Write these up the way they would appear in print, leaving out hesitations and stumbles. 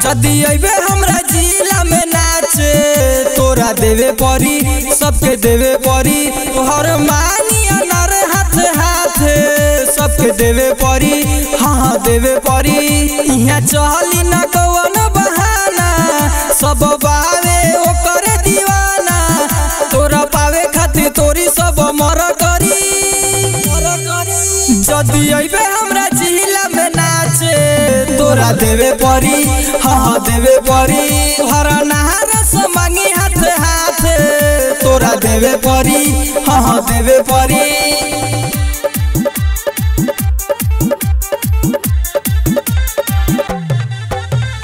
जदी अबे हमरा जिला में नाचे तोरा देवे परी सबके देवे परी तोहर मानिया नर हाथ हाथ सबके देवे परी हाँ देवे परी यहाँ चली न कौन बहाना सब बावे ओकर दीवाना तोरा पावे खातिर तोरी सब मर करी जदी अबे हमरा जिला में नाचे तोरा देवे परी हाँ देवे परी हरा नहार से मांगी हाथ हाथ तोरा देवे परी हाँ देवे परी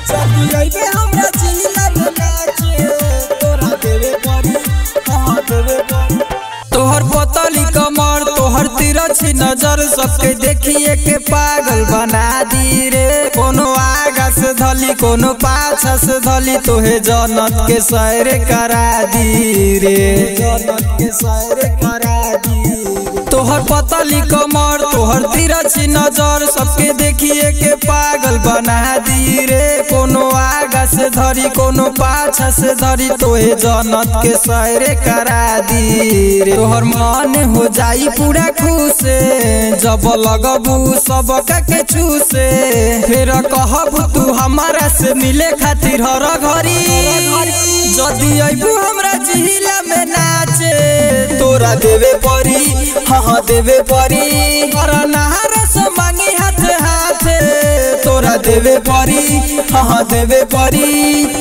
जदी अबे हमरा जिला में नाचे तोरा देवे परी हाँ देवे परी तोहर पतली कमर तोहर तिरछी नजर सबके देखिए के पागल बना दी रे कोनो आगा से धली कोनो पाछा से धली तोहे जन्नत के सैर करा दी रे जन्नत के सैर करा दी तोहर पतली कमर तोहर तिरछी नजर सबके देखिए के पागल बना दी रे कोनो आगा से धरी कोनो पाछा से धरी तोहे जन्नत के सैर करा दी रे तोहर मन हो जाई पूरा खुश जब लगबू सब के चूसे फिर कहबू तू हमारा से मिले खातिर हर घड़ी जदी अबू हमरा जिला में नाचे तोरा देवे परी हाँ देवे परी हर नहार से मांगी हाथ हाथ तोरा देवे परी हाँ देवे परी।